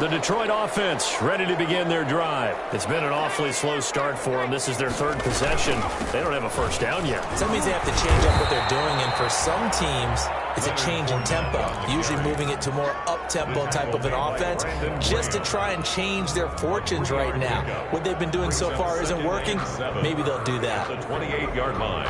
The Detroit offense ready to begin their drive. It's been an awfully slow start for them. This is their third possession. They don't have a first down yet. So that means they have to change up what they're doing, and for some teams, it's a change in tempo, usually moving it to more up-tempo type of an offense just to try and change their fortunes right now. What they've been doing so far isn't working. Maybe they'll do that. The 28-yard line.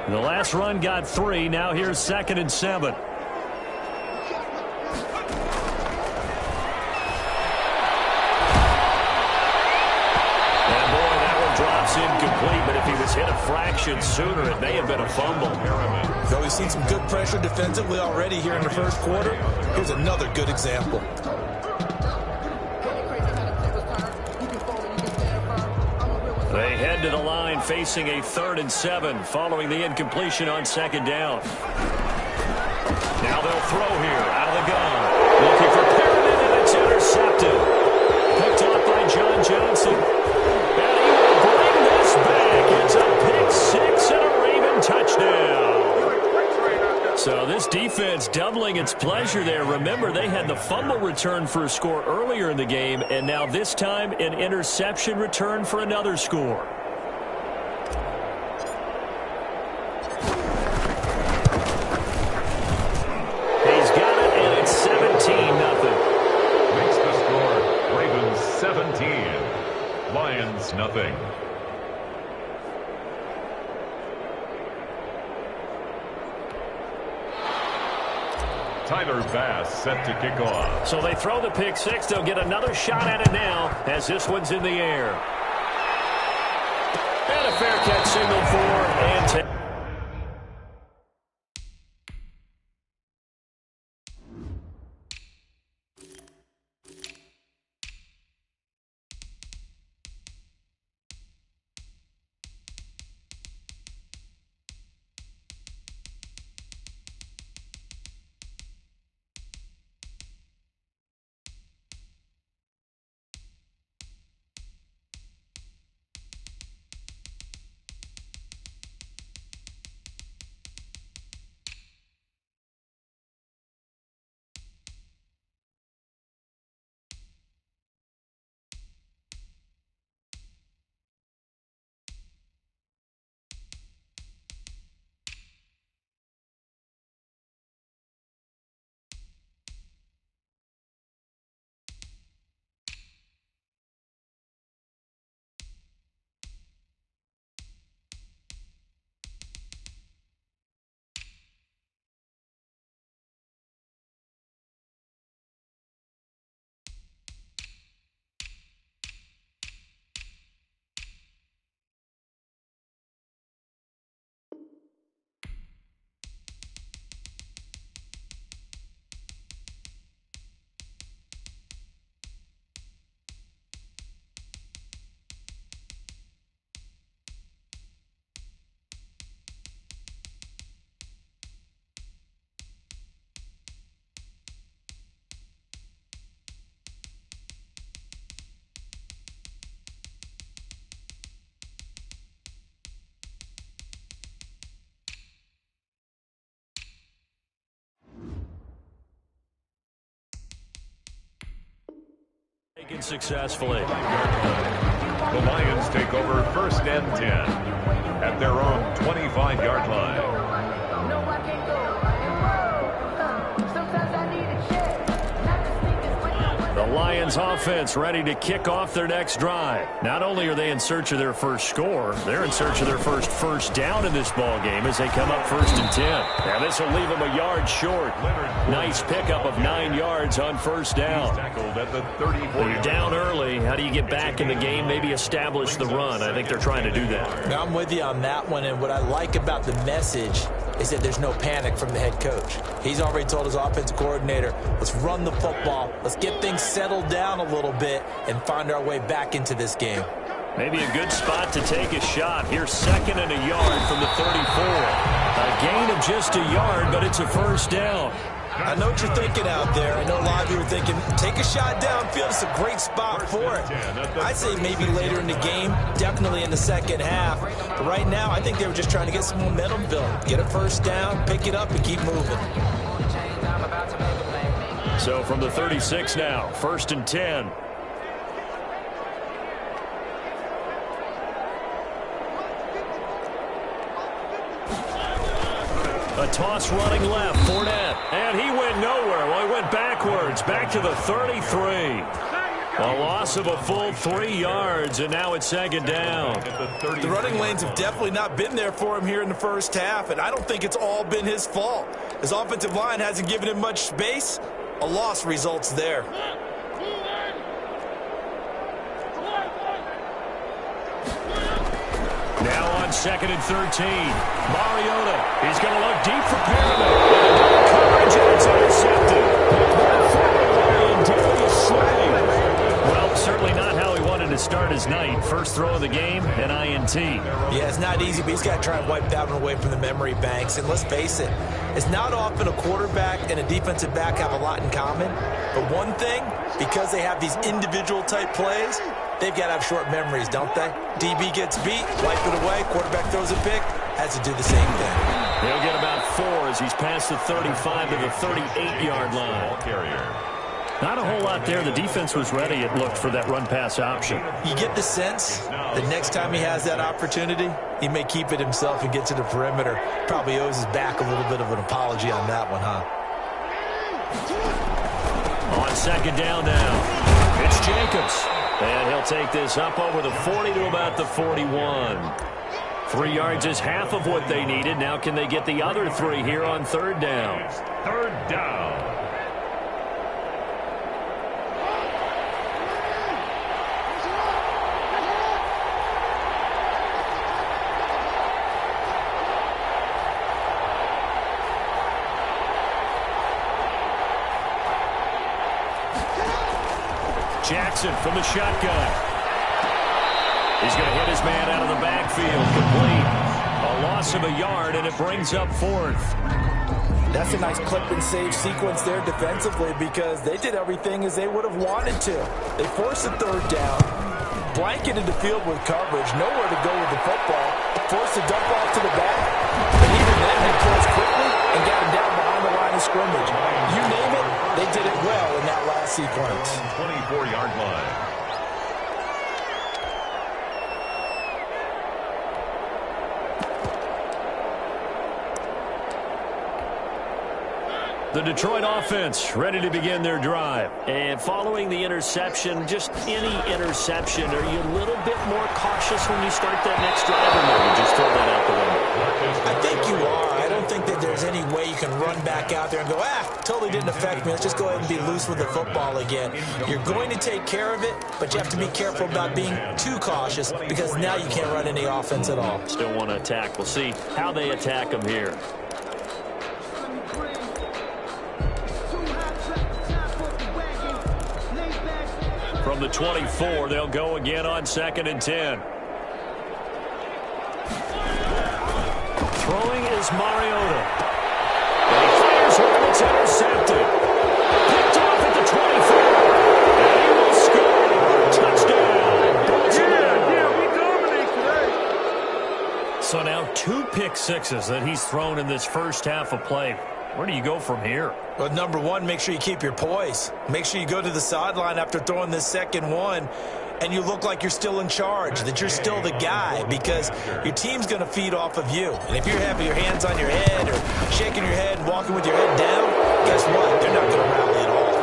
The last run got 3. Now here's 2nd and 7. And boy, that one drops incomplete, but if he was hit a fraction sooner, it may have been a fumble. So we've seen some good pressure defensively already here in the first quarter. Here's another good example. They head to the line facing a 3rd and 7 following the incompletion on 2nd down. Now they'll throw here out of the gun. Looking for Perriman, and it's intercepted. Picked off by John Johnson. And he will bring this back. It's a pick 6 and a Raven touchdown. So this defense doubling its pleasure there. Remember, they had the fumble return for a score earlier in the game, and now this time an interception return for another score. He's got it, and it's 17-0. Makes the score Ravens 17, Lions nothing. Tyler Bass set to kick off. So they throw the pick 6. They'll get another shot at it now as this one's in the air. And a fair catch signal for and 10. Taken successfully. The Lions take over 1st and 10 at their own 25-yard line. The Lions offense ready to kick off their next drive. Not only are they in search of their first score, they're in search of their first down in this ball game as they come up 1st and 10. Now this will leave them a yard short. Nice pickup of 9 yards on 1st down. Tackled at the 34. When you're down early, how do you get back in the game, maybe establish the run? I think they're trying to do that. Now, I'm with you on that one, and what I like about the message is that there's no panic from the head coach. He's already told his offensive coordinator, let's run the football, let's get things settled down a little bit and find our way back into this game. Maybe a good spot to take a shot. Here's 2nd and a yard from the 34. A gain of just a yard, but it's a 1st down. I know what you're thinking out there. I know a lot of you are thinking, take a shot downfield. It's a great spot for it. I'd say maybe later in the game, definitely in the second half. But right now, I think they were just trying to get some momentum built. Get a first down, pick it up, and keep moving. So from the 36 now, 1st and 10. A toss running left, Fournette, and he went nowhere. Well, he went backwards, back to the 33. A loss of a full 3 yards, and now it's 2nd down. The running lanes have definitely not been there for him here in the first half, and I don't think it's all been his fault. His offensive line hasn't given him much space. A loss results there. Now on 2nd and 13. Mariota, he's going to look deep for Perriman. Coverage, and it's intercepted. Well, certainly not how he wanted to start his night. First throw of the game, an INT. Yeah, it's not easy, but he's got to try and wipe that one away from the memory banks. And let's face it, it's not often a quarterback and a defensive back have a lot in common. But one thing, because they have these individual type plays, they've got to have short memories, don't they? DB gets beat, wipe it away, quarterback throws a pick, has to do the same thing. He'll get about 4 as he's past the 35 to the 38-yard line. Ball carrier. Not a whole lot there. The defense was ready, it looked, for that run-pass option. You get the sense that next time he has that opportunity, he may keep it himself and get to the perimeter. Probably owes his back a little bit of an apology on that one, huh? On 2nd down now, it's Jacobs. And he'll take this up over the 40 to about the 41. 3 yards is half of what they needed. Now can they get the other 3 here on 3rd down? 3rd down. Jackson from the shotgun. He's going to hit his man out of the backfield. Complete. A loss of a yard, and it brings up 4th. That's a nice clip and save sequence there defensively because they did everything as they would have wanted to. They forced the 3rd down, blanketed the field with coverage, nowhere to go with the football, forced the dump off to the back, and even then they closed quickly and got him down behind the line of scrimmage. You name it, they did it well in that last sequence. 24-yard line. The Detroit offense ready to begin their drive. And following the interception, just any interception, are you a little bit more cautious when you start that next drive, or maybe just throw that out the window? I think you are. I don't think that there's any way you can run back out there and go, totally didn't affect me. Let's just go ahead and be loose with the football again. You're going to take care of it, but you have to be careful about being too cautious because now you can't run any offense at all. Still want to attack. We'll see how they attack them here. From the 24, they'll go again on 2nd and 10. Throwing is Mariota. And he fires one, it's intercepted. Picked off at the 24. And he will score. Touchdown. We dominate today. So now 2 pick sixes that he's thrown in this first half of play. Where do you go from here? Well, number one, make sure you keep your poise. Make sure you go to the sideline after throwing this second one, and you look like you're still in charge, that you're still the guy, because your team's going to feed off of you. And if you're having your hands on your head or shaking your head and walking with your head down, guess what? They're not going to rally at all.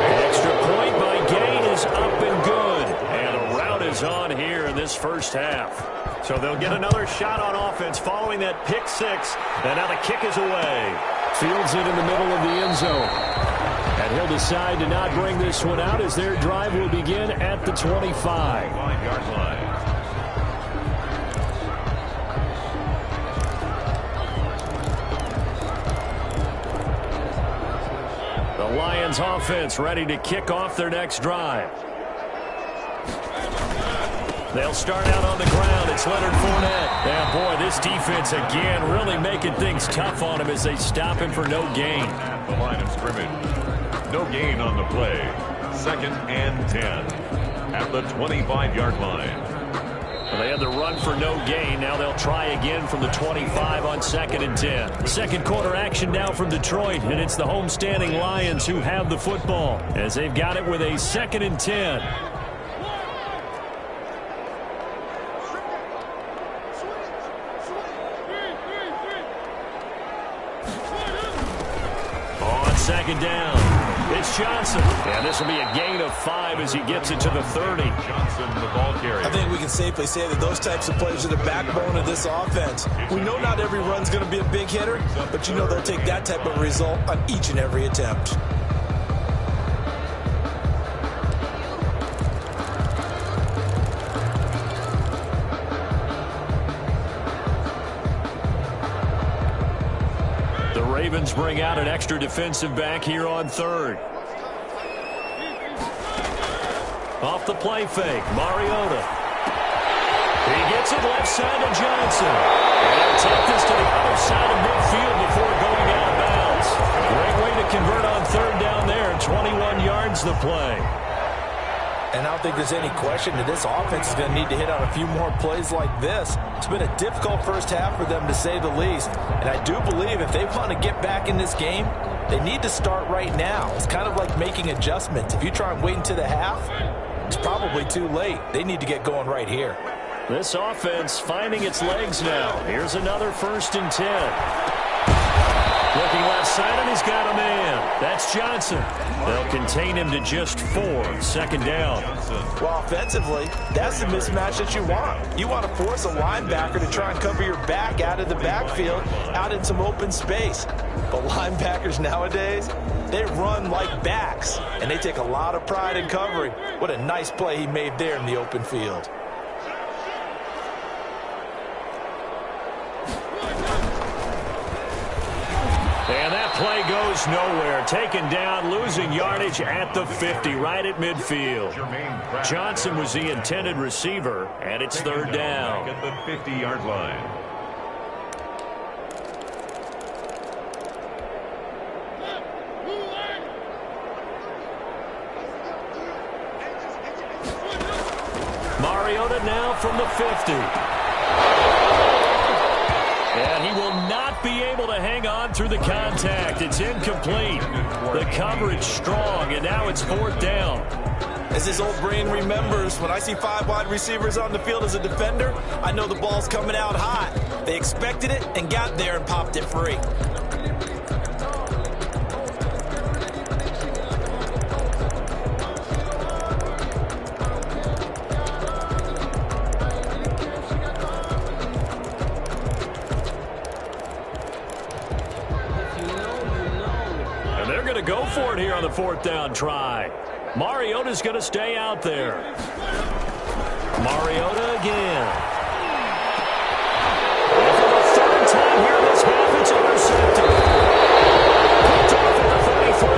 An extra point by Gain is up and good. And a rout is on here in this first half. So they'll get another shot on offense following that pick six. And now the kick is away. Fields it in the middle of the end zone. And he'll decide to not bring this one out as their drive will begin at the 25. 5-yard line. The Lions offense ready to kick off their next drive. They'll start out on the ground. It's Leonard Fournette. Yeah, boy, this defense again really making things tough on him as they stop him for no gain. At the line of scrimmage. No gain on the play. 2nd and 10 at the 25-yard line. Well, they had the run for no gain. Now they'll try again from the 25 on 2nd and 10. Second quarter action now from Detroit, and it's the homestanding Lions who have the football as they've got it with a 2nd and 10. On 2nd down. It's Johnson. And this will be a gain of 5 as he gets it to the 30. Johnson, the ball carrier. I think we can safely say that those types of plays are the backbone of this offense. We know not every run's going to be a big hitter, but you know they'll take that type of result on each and every attempt. The Ravens bring out an extra defensive back here on 3rd. Off the play fake, Mariota. He gets it left side to Johnson. And he'll take this to the other side of midfield before going out of bounds. Great way to convert on 3rd down there. 21 yards the play. And I don't think there's any question that this offense is going to need to hit on a few more plays like this. It's been a difficult first half for them, to say the least. And I do believe if they want to get back in this game, they need to start right now. It's kind of like making adjustments. If you try and wait until the half, it's probably too late. They need to get going right here. This offense finding its legs now. Here's another 1st and 10. Looking left side, and he's got a man. That's Johnson. They'll contain him to just 4. 2nd down. Well, offensively, that's the mismatch that you want. You want to force a linebacker to try and cover your back out of the backfield, out in some open space. But linebackers nowadays, they run like backs, and they take a lot of pride in covering. What a nice play he made there in the open field. And that play goes nowhere. Taken down, losing yardage at the 50, right at midfield. Johnson was the intended receiver, and it's 3rd down. At the 50-yard line. Mariota now from the 50. And he will not be able to hang on through the contact. It's incomplete. The coverage strong, and now it's 4th down. As his old brain remembers, when I see 5 wide receivers on the field as a defender, I know the ball's coming out hot. They expected it and got there and popped it free. Go for it here on the 4th down try. Mariota's going to stay out there. Mariota again. And for the 3rd time here this half, it's intercepted. Picked off at the 33.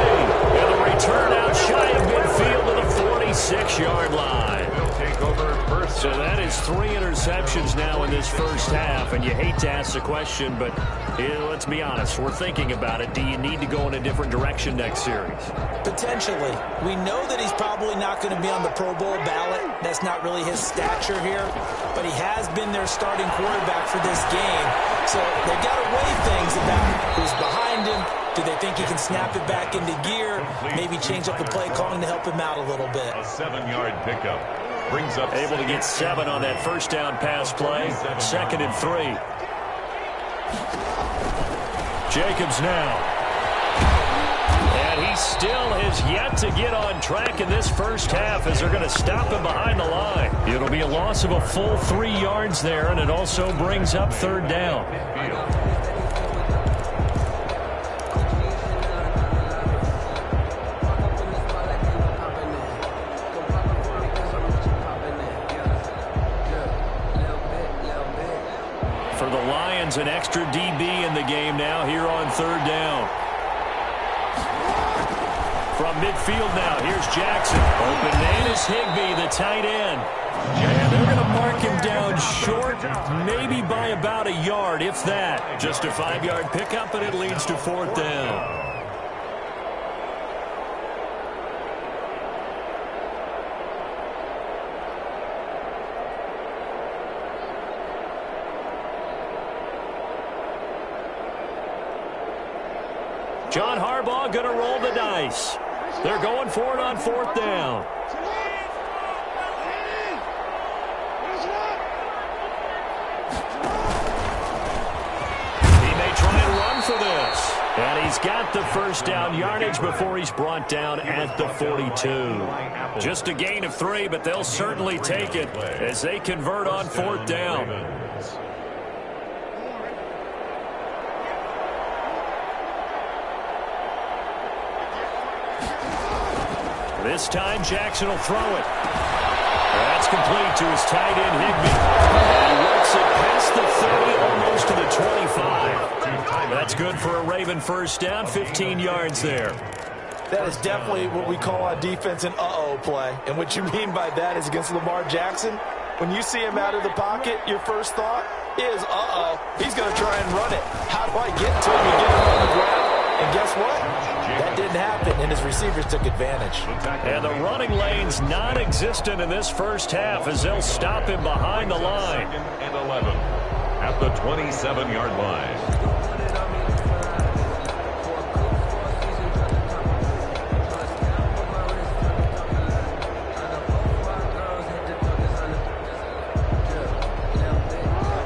And the return out shy of midfield to the 46-yard line. They'll take over 1st. So that is 3 interceptions now in this first half. And you hate to ask the question, but let's be honest. We're thinking about it. Do you need to go in a different direction next series? Potentially. We know that he's probably not going to be on the Pro Bowl ballot. That's not really his stature here. But he has been their starting quarterback for this game. So they've got to weigh things about who's behind him. Do they think he can snap it back into gear? Maybe change up the play calling to help him out a little bit. A 7-yard pickup. Brings up able to get 7 on that 1st down pass play. 2nd and 3. Jacobs now. And he still has yet to get on track in this first half as they're going to stop him behind the line. It'll be a loss of a full 3 yards there, and it also brings up 3rd down. For the Lions, an extra DB in the game now here on 3rd down. From midfield now, here's Jackson. Open man is Higbee, the tight end. And they're going to mark him down short, maybe by about a yard, if that. Just a 5-yard pickup, and it leads to 4th down. John Harbaugh going to roll the dice. They're going for it on 4th down. He may try and run for this. And he's got the first down yardage before he's brought down at the 42. Just a gain of 3, but they'll certainly take it as they convert on 4th down. This time, Jackson will throw it. That's complete to his tight end, Higbee. And he works it past the 30, almost to the 25. That's good for a Raven first down, 15 yards there. That is definitely what we call on defense an uh-oh play. And what you mean by that is against Lamar Jackson, when you see him out of the pocket, your first thought is, uh-oh, he's going to try and run it. How do I get to him and get him on the ground? And guess what? That didn't happen, and his receivers took advantage. And the running lane's non-existent in this first half as they'll stop him behind the line. And 11 at the 27-yard line.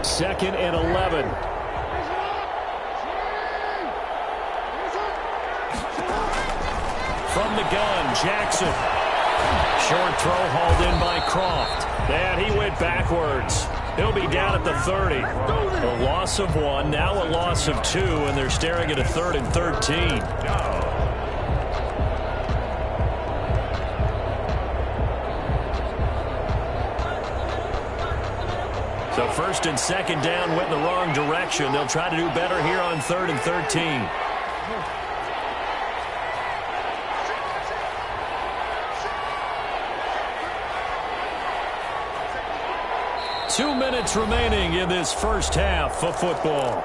Second and 11. From the gun, Jackson. Short throw hauled in by Croft. And he went backwards. He'll be down at the 30. A loss of 1, now a loss of 2, and they're staring at a 3rd and 13. So 1st and 2nd down went in the wrong direction. They'll try to do better here on 3rd and 13. Two minutes remaining in this first half of football.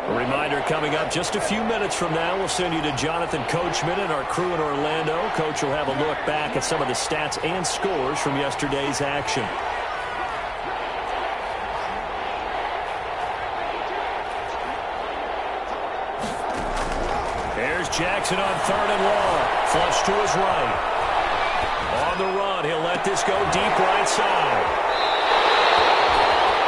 A reminder coming up just a few minutes from now. We'll send you to Jonathan Coachman and our crew in Orlando. Coach will have a look back at some of the stats and scores from yesterday's action. There's Jackson on 3rd and long. Flush to his right. On the run, he'll let this go deep right side.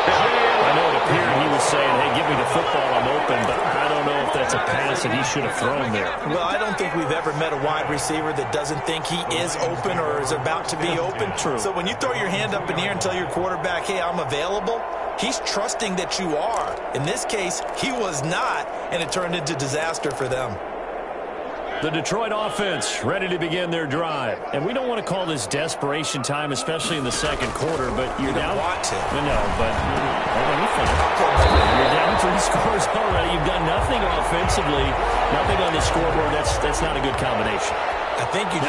I know it appeared he was saying, hey, give me the football, I'm open, but I don't know if that's a pass that he should have thrown there. Well, I don't think we've ever met a wide receiver that doesn't think he is open or is about to be open. True. So when you throw your hand up in the air and tell your quarterback, hey, I'm available, he's trusting that you are. In this case, he was not, and it turned into disaster for them. The Detroit offense ready to begin their drive. And we don't want to call this desperation time, especially in the second quarter, but you're down. You don't want to. No, but you're down 3 scores already. You've done nothing offensively, nothing on the scoreboard. That's not a good combination. I think you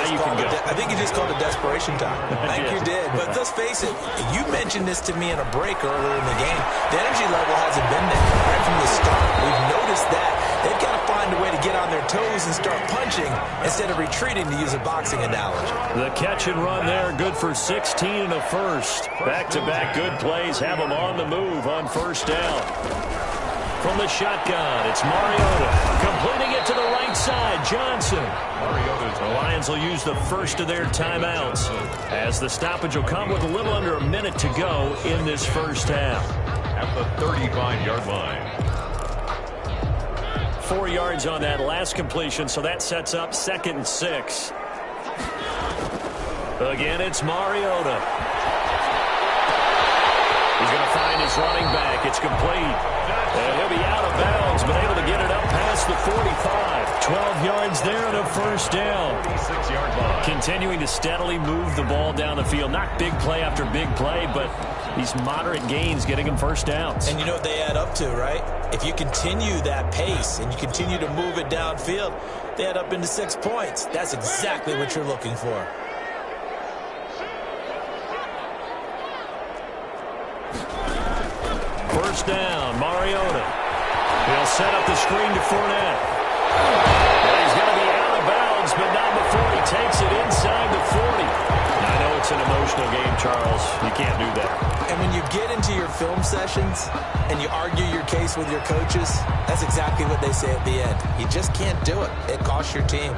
just called it desperation time. I think you did. But let's face it, you mentioned this to me in a break earlier in the game. The energy level hasn't been there right from the start. We've noticed that. They've got to find a way to get on their toes and start punching instead of retreating, to use a boxing analogy. The catch and run there, good for 16 and a first. Back-to-back good plays have them on the move on first down. From the shotgun, it's Mariota. Completing it to the right side, Johnson. The Lions will use the first of their timeouts as the stoppage will come with a little under a minute to go in this first half. At the 35-yard line. 4 yards on that last completion, so that sets up 2nd and 6. Again, it's Mariota. He He's going to find his running back. It's complete. And he'll be out of bounds, but able to get it up past the 45. 12 yards there and a first down. 46-yard line. Continuing to steadily move the ball down the field. Not big play after big play, but these moderate gains getting him first downs. And you know what they add up to, right? If you continue that pace and you continue to move it downfield, they add up into 6 points. That's exactly what you're looking for. First down, Mariota. He'll set up the screen to Fournette. And he's going to be out of bounds, but not before he takes it inside the 40. Now, I know it's an emotional game, Charles. You can't do that. And when you get into your film sessions and you argue your case with your coaches, that's exactly what they say at the end. You just can't do it. It costs your team.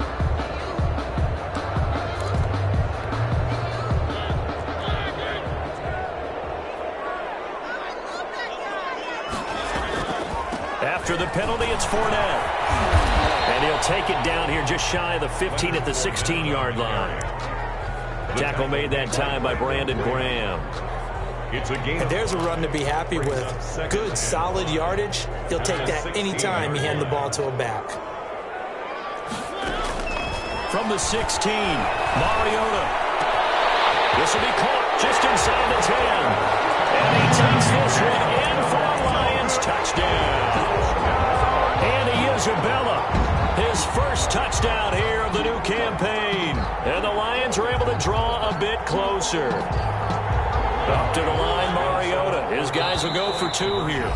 After the penalty, it's Fournette. And he'll take it down here just shy of the 15 at the 16-yard line. Tackle made that time by Brandon Graham. It's a game. And there's a run to be happy with. Good, solid yardage. He'll take that any time you hand the ball to a back. From the 16, Mariota. This will be caught just inside the 10. And he takes this one in for a Lions touchdown. Andy Isabella, his first touchdown here of the new campaign. And the Lions are able to draw a bit closer. Up to the line, Mariota. His guys will go for 2 here.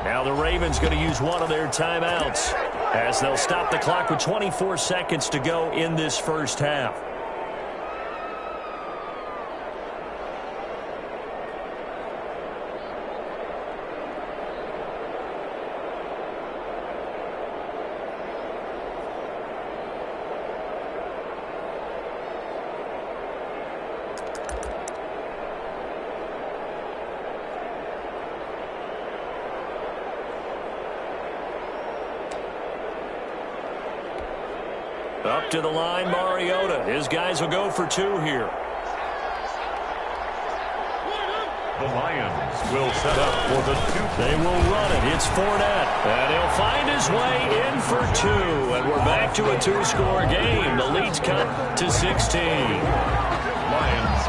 Now the Ravens going to use one of their timeouts as they'll stop the clock with 24 seconds to go in this first half. Up to the line, Mariota. His guys will go for 2 here. The Lions will set up for the 2. They will run it. It's Fournette. And he'll find his way in for 2. And we're back to a 2-score game. The lead's cut to 16. Lions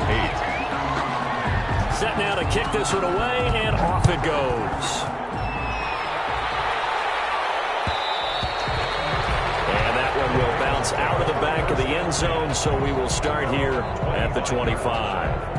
8. Set now to kick this one away, and off it goes. Will bounce out of the back of the end zone, so we will start here at the 25.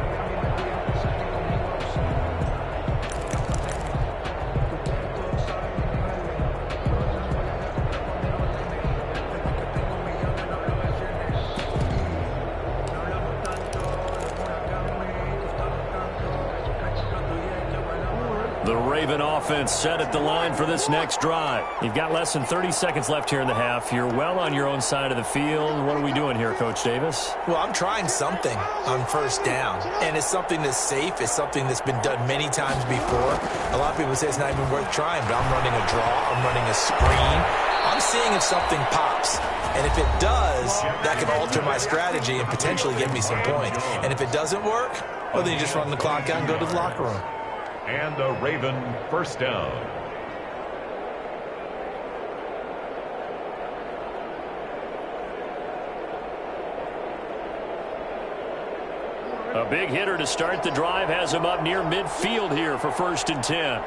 The Raven offense set at the line for this next drive. You've got less than 30 seconds left here in the half. You're well on your own side of the field. What are we doing here, Coach Davis? Well, I'm trying something on first down, and it's something that's safe. It's something that's been done many times before. A lot of people say it's not even worth trying, but I'm running a draw. I'm running a screen. I'm seeing if something pops. And if it does, that can alter my strategy and potentially get me some points. And if it doesn't work, well, then you just run the clock out and go to the locker room. And a Raven first down. A big hitter to start the drive has him up near midfield here for 1st and 10.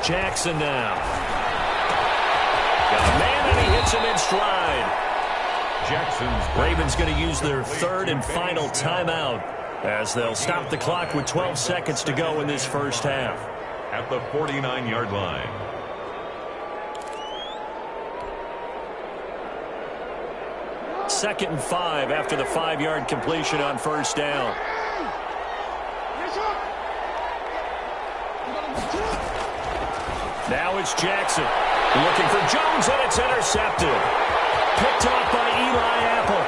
Jackson now. Got a man, and he hits him in stride. Jackson's Ravens going to use their 3rd and final timeout as they'll stop the clock with 12 seconds to go in this first half. At the 49-yard line. Second and 5 after the 5-yard completion on first down. Now it's Jackson. Looking for Jones, and it's intercepted. Picked off by Eli Apple.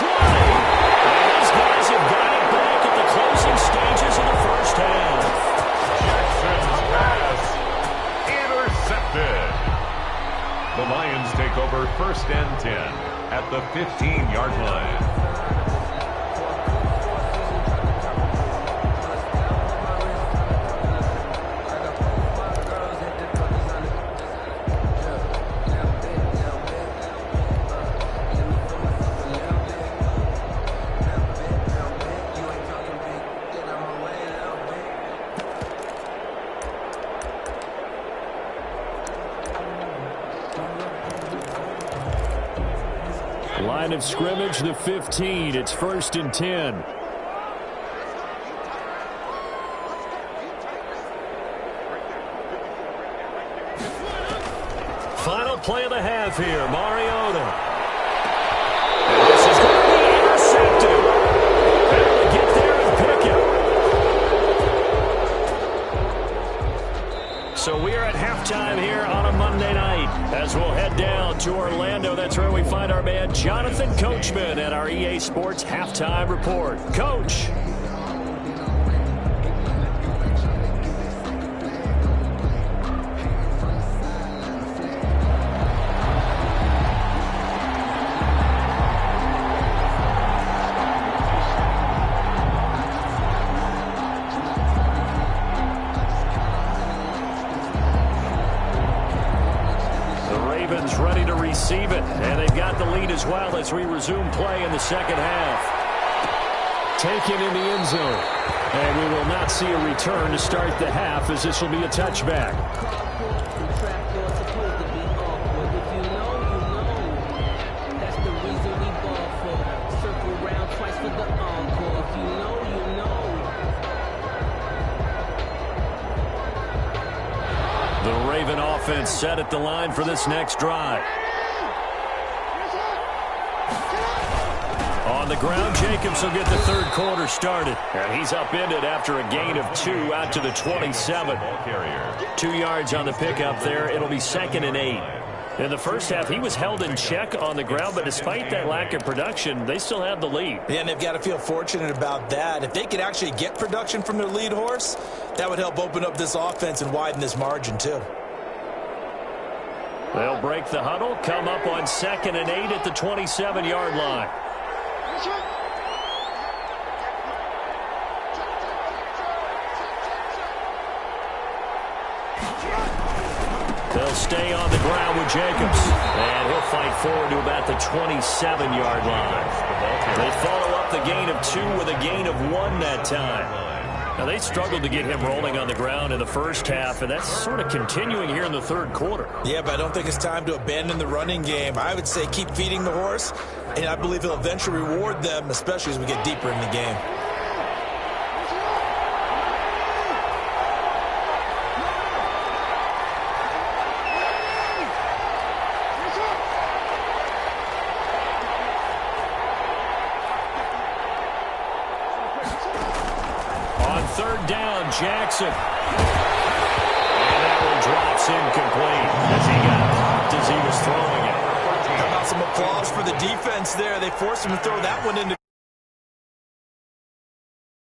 Try. And these guys have got it back at the closing stages of the first half. Jackson's pass intercepted. The over 1st and 10 at the 15-yard line. Line of scrimmage, the 15. It's 1st and 10. Final play of the half here. Mariota. And this is going to be intercepted. Barely get there and pick it. So we are at halftime here on a Monday night as we'll head down to Orlando. That's where we find our man Jonathan Coachman at our EA Sports Halftime Report. Coach. Ready to receive it, and they've got the lead as well as we resume play in the second half. Taken in the end zone, and we will not see a return to start the half as this will be a touchback. The Raven offense set at the line for this next drive. On the ground, Jacobs will get the third quarter started. And he's upended after a gain of 2 out to the 27. 2 yards on the pickup there. It'll be 2nd and 8. In the first half, he was held in check on the ground, but despite that lack of production, they still have the lead. Yeah, and they've got to feel fortunate about that. If they could actually get production from their lead horse, that would help open up this offense and widen this margin, too. They'll break the huddle, come up on 2nd and 8 at the 27-yard line. They'll stay on the ground with Jacobs. And he'll fight forward to about the 27-yard line. They follow up the gain of 2 with a gain of 1 that time. Now, they struggled to get him rolling on the ground in the first half, and that's sort of continuing here in the third quarter. Yeah, but I don't think it's time to abandon the running game. I would say keep feeding the horse, and I believe he'll eventually reward them, especially as we get deeper in the game. Jackson. And that one drops incomplete as he got popped as he was throwing it. How about some applause for the defense there? They forced him to throw that one into